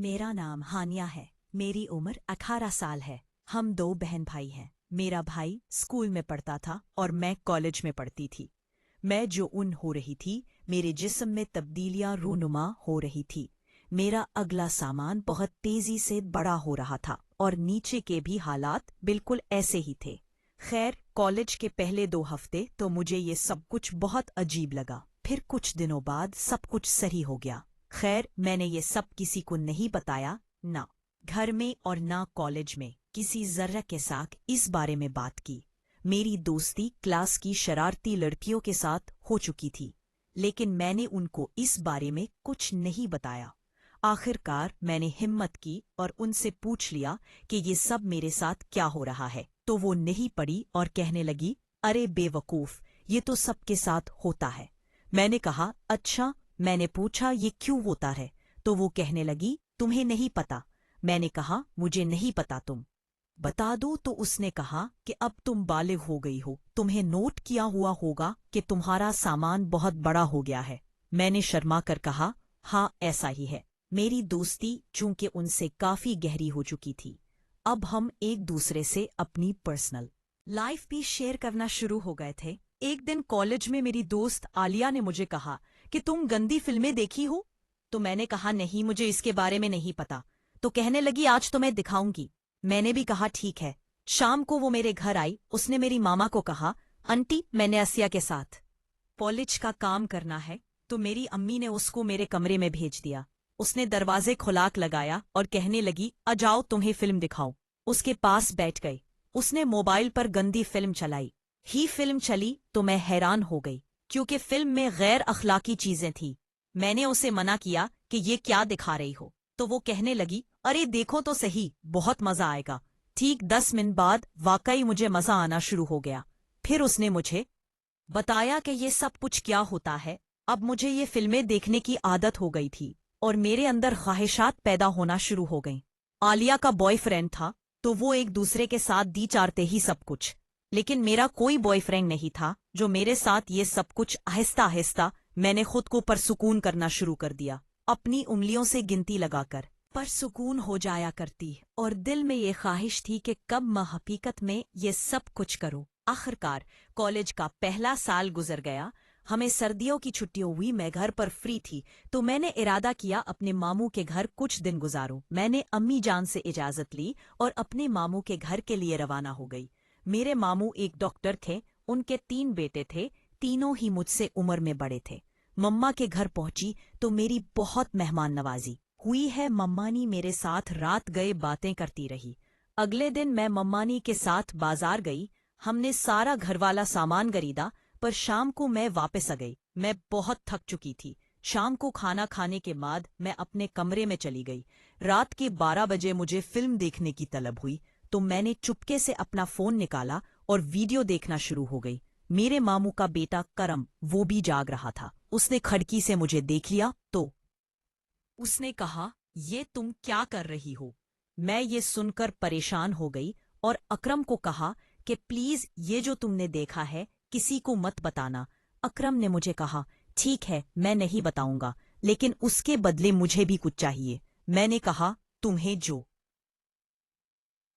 मेरा नाम हानिया है। मेरी उम्र 18 साल है। हम दो बहन भाई हैं। मेरा भाई स्कूल में पढ़ता था और मैं कॉलेज में पढ़ती थी। मैं जो उन हो रही थी, मेरे जिस्म में तब्दीलियां रूनुमा हो रही थी। मेरा अगला सामान बहुत तेजी से बड़ा हो रहा था और नीचे के भी हालात बिल्कुल ऐसे ही थे। खैर, कॉलेज के पहले 2 हफ्ते तो मुझे ये सब कुछ बहुत अजीब लगा। फिर कुछ दिनों बाद सब कुछ सही हो गया। खैर, मैंने ये सब किसी को नहीं बताया, ना घर में और ना कॉलेज में किसी जर्रा के साथ इस बारे में बात की। मेरी दोस्ती क्लास की शरारती लड़कियों के साथ हो चुकी थी, लेकिन मैंने उनको इस बारे में कुछ नहीं बताया। आखिरकार मैंने हिम्मत की और उनसे पूछ लिया कि ये सब मेरे साथ क्या हो रहा है। तो वो नहीं पड़ी और कहने लगी, अरे बेवकूफ, ये तो सबके साथ होता है। मैंने कहा, अच्छा। मैंने पूछा, ये क्यों होता है? तो वो कहने लगी, तुम्हें नहीं पता। मैंने कहा, मुझे नहीं पता, तुम बता दो। तो उसने कहा कि अब तुम बालिग हो गई हो, तुम्हें नोट किया हुआ होगा कि तुम्हारा सामान बहुत बड़ा हो गया है। मैंने शर्मा कर कहा, हाँ ऐसा ही है। मेरी दोस्ती चूंकि उनसे काफी गहरी हो चुकी थी, अब हम एक दूसरे से अपनी पर्सनल लाइफ भी शेयर करना शुरू हो गए थे। एक दिन कॉलेज में मेरी दोस्त आलिया ने मुझे कहा कि तुम गंदी फिल्में देखी हो? तो मैंने कहा, नहीं, मुझे इसके बारे में नहीं पता। तो कहने लगी, आज तो मैं दिखाऊंगी। मैंने भी कहा, ठीक है। शाम को वो मेरे घर आई। उसने मेरी मामा को कहा, आंटी, मैंने असिया के साथ कॉलेज का काम करना है। तो मेरी अम्मी ने उसको मेरे कमरे में भेज दिया। उसने दरवाजे खुलाक लगाया और कहने लगी, आ जाओ, तुम्हें फिल्म दिखाऊं। उसके पास बैठ गई। उसने मोबाइल पर गंदी फिल्म चलाई। फिल्म चली तो मैं हैरान हो गई, क्योंकि फिल्म में गैर अखलाकी चीजें थी। मैंने उसे मना किया कि ये क्या दिखा रही हो। तो वो कहने लगी, अरे देखो तो सही, बहुत मजा आएगा। ठीक 10 मिनट बाद वाकई मुझे मजा आना शुरू हो गया। फिर उसने मुझे बताया कि ये सब कुछ क्या होता है। अब मुझे ये फिल्में देखने की आदत हो गई थी और मेरे अंदर ख्वाहिशात पैदा होना शुरू हो गईं। आलिया का बॉयफ्रेंड था, तो वो एक दूसरे के साथ दी चारते ही सब कुछ। लेकिन मेरा कोई बॉयफ्रेंड नहीं था जो मेरे साथ ये सब कुछ। आहिस्ता आहिस्ता मैंने खुद को परसुकून करना शुरू कर दिया, अपनी उंगलियों से गिनती लगाकर परसुकून हो जाया करती, और दिल में ये ख्वाहिश थी कि कब मैं हकीकत में ये सब कुछ करूं। आखिरकार कॉलेज का पहला साल गुजर गया। हमें सर्दियों की छुट्टियां हुई। मैं घर पर फ्री थी, तो मैंने इरादा किया अपने मामू के घर कुछ दिन गुजारूं। मैंने अम्मी जान से इजाजत ली और अपने मामू के घर के लिए रवाना हो गई। मेरे मामू एक डॉक्टर थे। उनके 3 बेटे थे, तीनों ही मुझसे उम्र में बड़े थे। मम्मा के घर पहुंची तो मेरी बहुत मेहमान नवाजी हुई है। मम्मानी मेरे साथ रात गए बातें करती रही। अगले दिन मैं मम्मानी के साथ बाजार गई। हमने सारा घरवाला सामान खरीदा, पर शाम को मैं वापस आ गई। मैं बहुत थक चुकी थी। शाम को खाना खाने के बाद मैं अपने कमरे में चली गई। रात के 12 बजे मुझे फिल्म देखने की तलब हुई, तो मैंने चुपके से अपना फोन निकाला और वीडियो देखना शुरू हो गई। मेरे मामू का बेटा करम, वो भी जाग रहा था। उसने खिड़की से मुझे देख लिया तो उसने कहा, ये तुम क्या कर रही हो? मैं ये सुनकर परेशान हो गई और अकरम को कहा कि प्लीज ये जो तुमने देखा है किसी को मत बताना। अकरम ने मुझे कहा, ठीक है, मैं नहीं बताऊंगा, लेकिन उसके बदले मुझे भी कुछ चाहिए। मैंने कहा, तुम्हें जो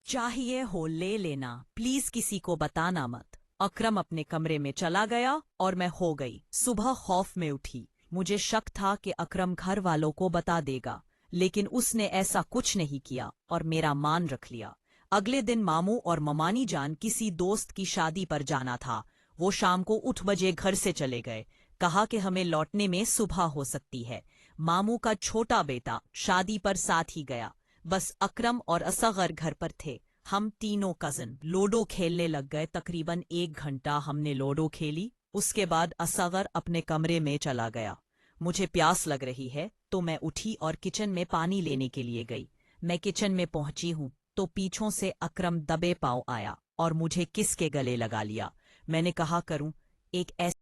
चाहिए हो ले लेना, प्लीज किसी को बताना मत। अकरम अपने कमरे में चला गया और मैं हो गई सुबह खौफ में उठी। मुझे शक था कि अकरम घर वालों को बता देगा, लेकिन उसने ऐसा कुछ नहीं किया और मेरा मान रख लिया। अगले दिन मामू और ममानी जान किसी दोस्त की शादी पर जाना था। वो शाम को 8 बजे घर से चले गए। कहा कि हमें लौटने में सुबह हो सकती है। मामू का छोटा बेटा शादी पर साथ ही गया। बस अकरम और असगर घर पर थे। हम तीनों कजन लोडो खेलने लग गए। तकरीबन 1 घंटा हमने लोडो खेली। उसके बाद असगर अपने कमरे में चला गया। मुझे प्यास लग रही है, तो मैं उठी और किचन में पानी लेने के लिए गई। मैं किचन में पहुंची हूं तो पीछों से अकरम दबे पांव आया और मुझे किस के गले लगा लिया। मैंने कहा, करूं एक ऐसा